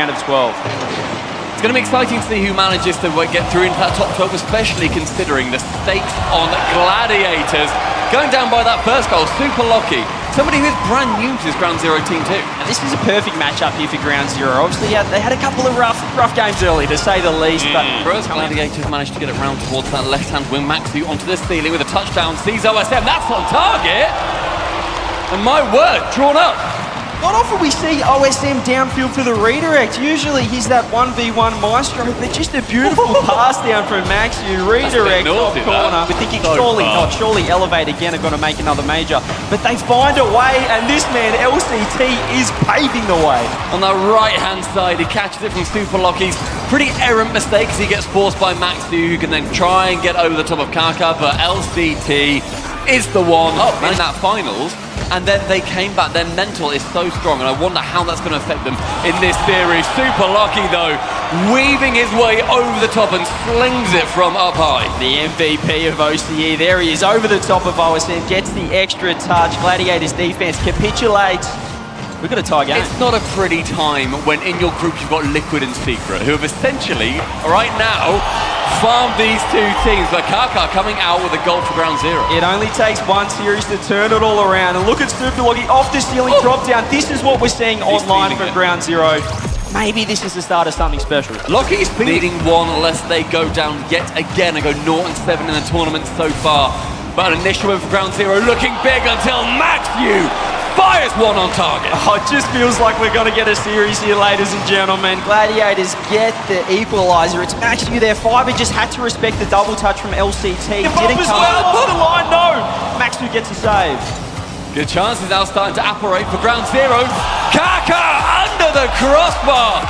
round of 12. It's going to be exciting to see who manages to get through into that top 12, especially considering the stakes on Gladiators. Going down by that first goal, super lucky. Somebody who's brand new to this Ground Zero team too. And this is a perfect matchup here for Ground Zero. Obviously, they had a couple of rough games early, to say the least. But first, Gladiators managed to get it round towards that left-hand wing. Maxu onto the ceiling with a touchdown. Sees OSM, that's on target. And my word, drawn up. Not often we see OSM downfield for the redirect. Usually he's that 1v1 maestro, but just a beautiful pass down from Maxu. Redirect top corner. We're thinking surely Elevate again are going to make another major. But they find a way, and this man, LCT, is paving the way. On the right-hand side, he catches it from Super Locky's pretty errant mistake as he gets forced by Maxu, who can then try and get over the top of Kaka, but LCT is the one in that finals. And then they came back. Their mental is so strong, and I wonder how that's going to affect them in this series. Super Lucky, though, weaving his way over the top and slings it from up high. The MVP of OCE, there he is, over the top of OSM, gets the extra touch. Gladiators defense capitulates. We've got a tie game. It's not a pretty time when in your group you've got Liquid and Secret, who have essentially, right now, farmed these two teams. But Kaka coming out with a goal for Ground Zero. It only takes one series to turn it all around. And look at Super Logi off the ceiling, drop down. This is what we're seeing online from Ground Zero. Maybe this is the start of something special. Loki's needing one lest they go down yet again and go 0-7 in the tournament so far. But an initial win for Ground Zero, looking big until Maxu fires one on target. Oh, it just feels like we're going to get a series here, ladies and gentlemen. Gladiators get the equaliser. It's Maxu there. Fiber just had to respect the double touch from LCT. Didn't come off the line, no. Maxu gets a save. Good chances now starting to apparate for Ground Zero. Kaka under the crossbar.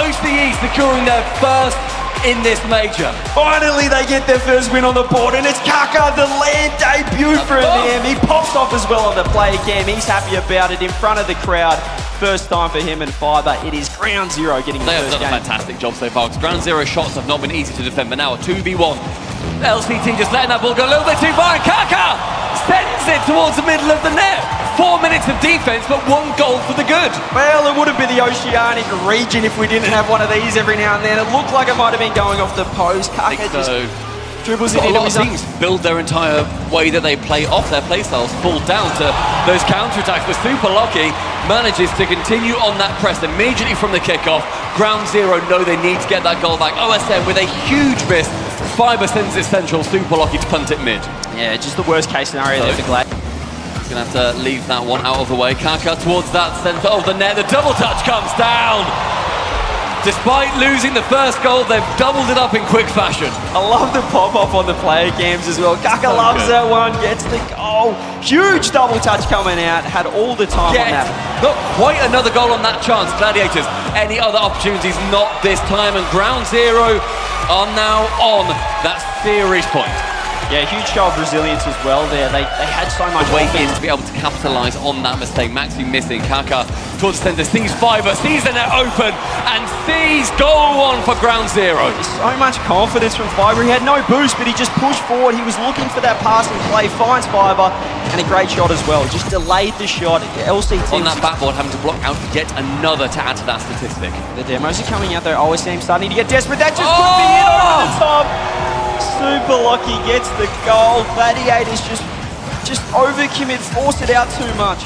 OCE securing their first in this major. Finally, they get their first win on the board, and it's Kaka, the land debut for him. He pops off as well on the player cam. He's happy about it in front of the crowd. First time for him and Fiber. It is Ground Zero getting the first game. They have done a fantastic job so far, because Ground Zero shots have not been easy to defend, but now a 2v1. LCT just letting that ball go a little bit too far, and Kaka sends it towards the middle of the net. 4 minutes of defense, but 1 goal for the good. Well, it would have been the Oceanic region if we didn't have one of these every now and then. It looked like it might have been going off the post. Kaka just dribbles it into his teams build their entire way that they play off their playstyles full down to those counterattacks, but Super Lucky manages to continue on that press immediately from the kickoff. Ground Zero know they need to get that goal back. OSM with a huge miss. Fiber sends it central, Super Lucky to punt it mid. Yeah, just the worst case scenario there for Glad. He's going to have to leave that one out of the way. Kaka towards that centre of the net. The double touch comes down. Despite losing the first goal, they've doubled it up in quick fashion. I love the pop-off on the player cams as well. Kaka loves that one, gets the goal. Huge double touch coming out, had all the time on that. Not quite another goal on that chance. Gladiators, any other opportunities? Not this time. And Ground Zero are now on that series point. Yeah, huge show of resilience as well there. They had so much weight in to be able to capitalise on that mistake. Maxi missing. Kaka towards the centre, sees Fiber, sees the net open, and sees goal 1 for Ground Zero. So much confidence from Fiber. He had no boost, but he just pushed forward. He was looking for that passing play, finds Fiber, and a great shot as well. Just delayed the shot. LCT on that backboard, having to block out yet another to add to that statistic. The demos are coming out though. OSM starting to get desperate. That just put me in over the top. Super Lucky gets the goal. Gladiators just overcommit, force it out too much.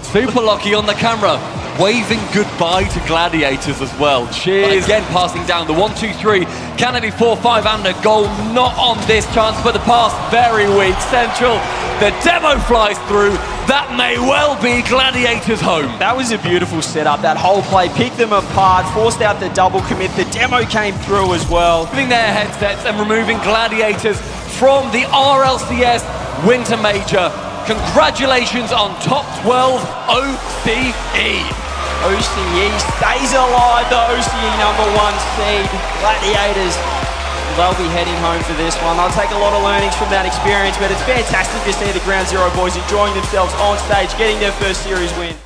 Super Lucky on the camera, waving goodbye to Gladiators as well. Cheers. Again, passing down the 1-2-3. Can it be 4-5 and a goal? Not on this chance, but the pass very weak. Central. The demo flies through. That may well be Gladiators home. That was a beautiful setup. That whole play picked them apart, forced out the double commit. The demo came through as well. Moving their headsets and removing Gladiators from the RLCS Winter Major. Congratulations on top 12 OCE. OCE stays alive, the OCE #1 seed. Gladiators, they'll be heading home for this one. They'll take a lot of learnings from that experience, but it's fantastic to see the Ground Zero boys enjoying themselves on stage, getting their first series win.